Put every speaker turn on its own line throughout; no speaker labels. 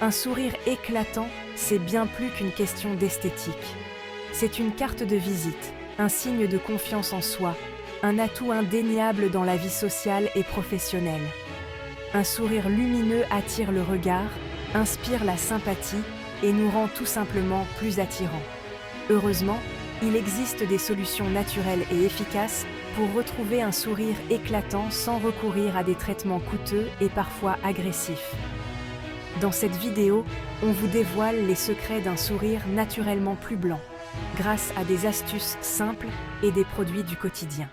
Un sourire éclatant, c'est bien plus qu'une question d'esthétique. C'est une carte de visite, un signe de confiance en soi, un atout indéniable dans la vie sociale et professionnelle. Un sourire lumineux attire le regard, inspire la sympathie et nous rend tout simplement plus attirants. Heureusement, il existe des solutions naturelles et efficaces pour retrouver un sourire éclatant sans recourir à des traitements coûteux et parfois agressifs. Dans cette vidéo, on vous dévoile les secrets d'un sourire naturellement plus blanc, grâce à des astuces simples et des produits du quotidien.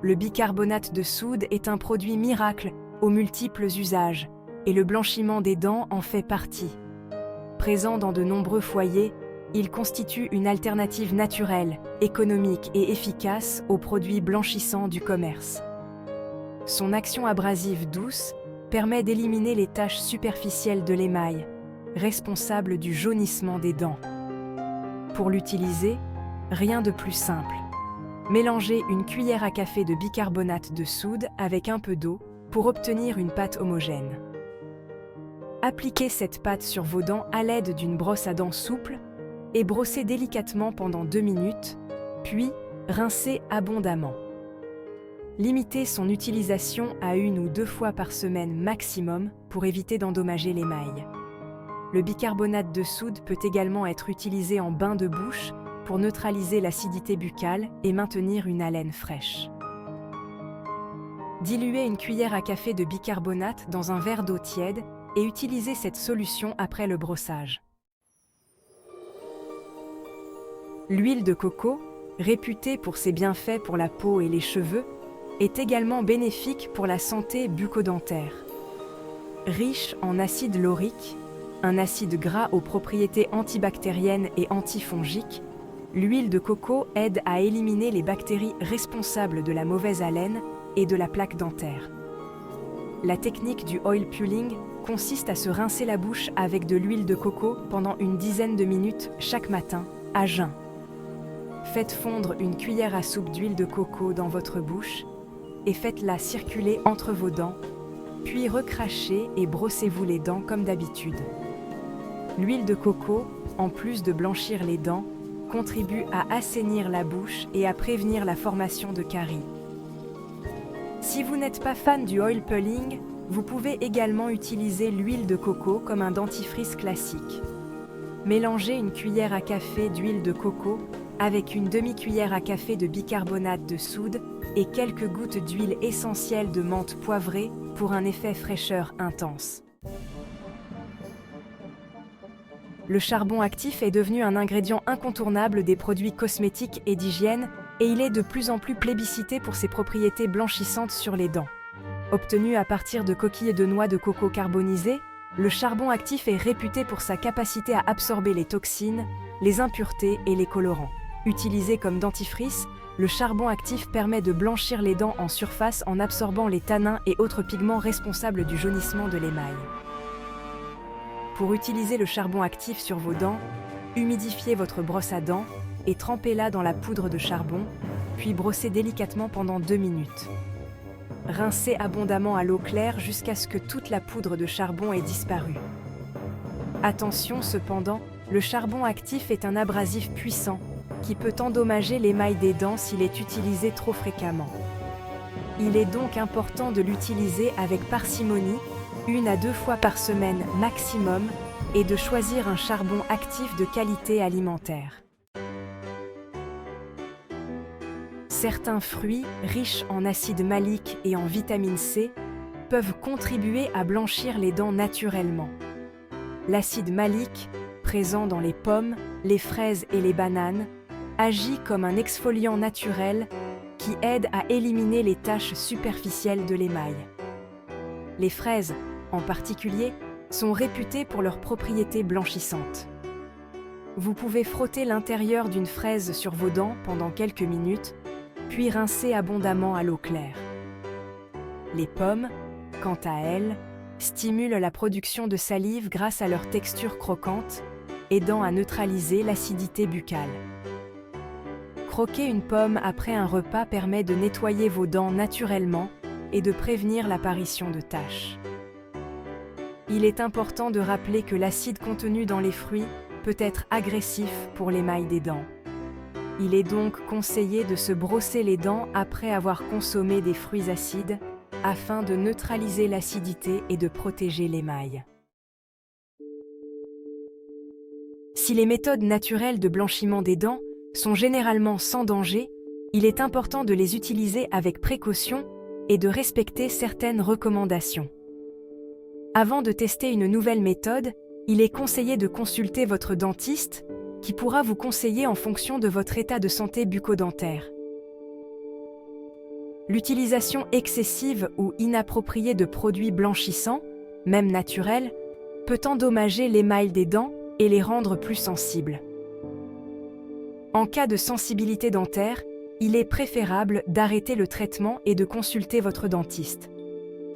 Le bicarbonate de soude est un produit miracle aux multiples usages, et le blanchiment des dents en fait partie. Présent dans de nombreux foyers, il constitue une alternative naturelle, économique et efficace aux produits blanchissants du commerce. Son action abrasive douce permet d'éliminer les taches superficielles de l'émail, responsables du jaunissement des dents. Pour l'utiliser, rien de plus simple. Mélangez une cuillère à café de bicarbonate de soude avec un peu d'eau pour obtenir une pâte homogène. Appliquez cette pâte sur vos dents à l'aide d'une brosse à dents souple et brossez délicatement pendant 2 minutes, puis rincez abondamment. Limitez son utilisation à 1 ou 2 fois par semaine maximum pour éviter d'endommager l'émail. Le bicarbonate de soude peut également être utilisé en bain de bouche pour neutraliser l'acidité buccale et maintenir une haleine fraîche. Diluez une cuillère à café de bicarbonate dans un verre d'eau tiède et utilisez cette solution après le brossage. L'huile de coco, réputée pour ses bienfaits pour la peau et les cheveux, est également bénéfique pour la santé bucco-dentaire. Riche en acide laurique, un acide gras aux propriétés antibactériennes et antifongiques, l'huile de coco aide à éliminer les bactéries responsables de la mauvaise haleine et de la plaque dentaire. La technique du oil pulling consiste à se rincer la bouche avec de l'huile de coco pendant une dizaine de minutes chaque matin, à jeun. Faites fondre une cuillère à soupe d'huile de coco dans votre bouche et faites-la circuler entre vos dents, puis recrachez et brossez-vous les dents comme d'habitude. L'huile de coco, en plus de blanchir les dents, contribue à assainir la bouche et à prévenir la formation de caries. Si vous n'êtes pas fan du oil pulling, vous pouvez également utiliser l'huile de coco comme un dentifrice classique. Mélangez une cuillère à café d'huile de coco avec une demi-cuillère à café de bicarbonate de soude et quelques gouttes d'huile essentielle de menthe poivrée pour un effet fraîcheur intense. Le charbon actif est devenu un ingrédient incontournable des produits cosmétiques et d'hygiène et il est de plus en plus plébiscité pour ses propriétés blanchissantes sur les dents. Obtenu à partir de coquilles de noix de coco carbonisées, le charbon actif est réputé pour sa capacité à absorber les toxines, les impuretés et les colorants. Utilisé comme dentifrice, le charbon actif permet de blanchir les dents en surface en absorbant les tanins et autres pigments responsables du jaunissement de l'émail. Pour utiliser le charbon actif sur vos dents, humidifiez votre brosse à dents et trempez-la dans la poudre de charbon, puis brossez délicatement pendant 2 minutes. Rincez abondamment à l'eau claire jusqu'à ce que toute la poudre de charbon ait disparu. Attention cependant, le charbon actif est un abrasif puissant qui peut endommager l'émail des dents s'il est utilisé trop fréquemment. Il est donc important de l'utiliser avec parcimonie, 1 à 2 fois par semaine maximum, et de choisir un charbon actif de qualité alimentaire. Certains fruits, riches en acide malique et en vitamine C, peuvent contribuer à blanchir les dents naturellement. L'acide malique, présent dans les pommes, les fraises et les bananes, agit comme un exfoliant naturel qui aide à éliminer les taches superficielles de l'émail. Les fraises, en particulier, sont réputées pour leurs propriétés blanchissantes. Vous pouvez frotter l'intérieur d'une fraise sur vos dents pendant quelques minutes, puis rincer abondamment à l'eau claire. Les pommes, quant à elles, stimulent la production de salive grâce à leur texture croquante, aidant à neutraliser l'acidité buccale. Croquer une pomme après un repas permet de nettoyer vos dents naturellement et de prévenir l'apparition de taches. il est important de rappeler que l'acide contenu dans les fruits peut être agressif pour l'émail des dents. Il est donc conseillé de se brosser les dents après avoir consommé des fruits acides afin de neutraliser l'acidité et de protéger l'émail. Si les méthodes naturelles de blanchiment des dents sont généralement sans danger, il est important de les utiliser avec précaution et de respecter certaines recommandations. Avant de tester une nouvelle méthode, il est conseillé de consulter votre dentiste qui pourra vous conseiller en fonction de votre état de santé bucco-dentaire. L'utilisation excessive ou inappropriée de produits blanchissants, même naturels, peut endommager l'émail des dents et les rendre plus sensibles. En cas de sensibilité dentaire, il est préférable d'arrêter le traitement et de consulter votre dentiste.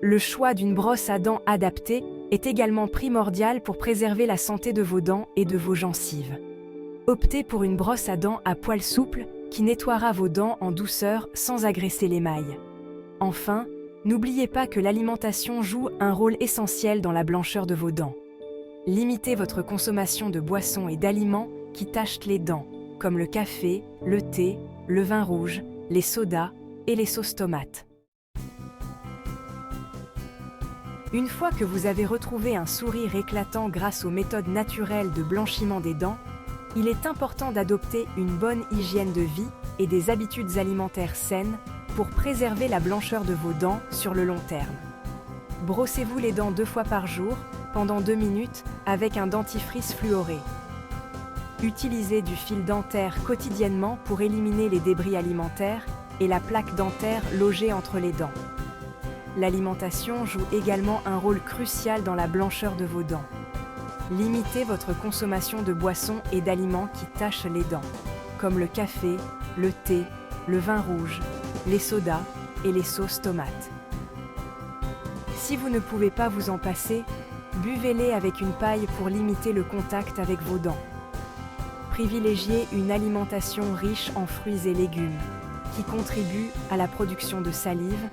Le choix d'une brosse à dents adaptée est également primordial pour préserver la santé de vos dents et de vos gencives. Optez pour une brosse à dents à poils souples qui nettoiera vos dents en douceur sans agresser l'émail. Enfin, n'oubliez pas que l'alimentation joue un rôle essentiel dans la blancheur de vos dents. Limitez votre consommation de boissons et d'aliments qui tachent les dents, comme le café, le thé, le vin rouge, les sodas et les sauces tomates. Une fois que vous avez retrouvé un sourire éclatant grâce aux méthodes naturelles de blanchiment des dents, il est important d'adopter une bonne hygiène de vie et des habitudes alimentaires saines pour préserver la blancheur de vos dents sur le long terme. Brossez-vous les dents 2 fois par jour, pendant 2 minutes, avec un dentifrice fluoré. Utilisez du fil dentaire quotidiennement pour éliminer les débris alimentaires et la plaque dentaire logée entre les dents. L'alimentation joue également un rôle crucial dans la blancheur de vos dents. Limitez votre consommation de boissons et d'aliments qui tachent les dents, comme le café, le thé, le vin rouge, les sodas et les sauces tomates. Si vous ne pouvez pas vous en passer, buvez-les avec une paille pour limiter le contact avec vos dents. Privilégiez une alimentation riche en fruits et légumes, qui contribue à la production de salive,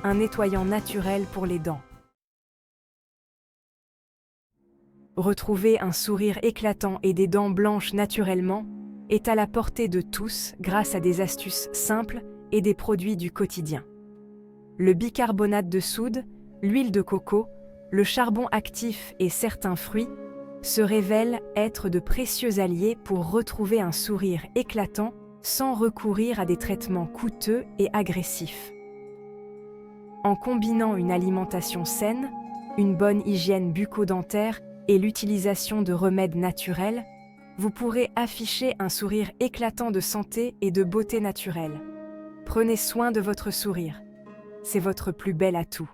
un nettoyant naturel pour les dents. Retrouver un sourire éclatant et des dents blanches naturellement est à la portée de tous grâce à des astuces simples et des produits du quotidien. Le bicarbonate de soude, l'huile de coco, le charbon actif et certains fruits se révèlent être de précieux alliés pour retrouver un sourire éclatant sans recourir à des traitements coûteux et agressifs. En combinant une alimentation saine, une bonne hygiène bucco-dentaire et l'utilisation de remèdes naturels, vous pourrez afficher un sourire éclatant de santé et de beauté naturelle. Prenez soin de votre sourire. C'est votre plus bel atout.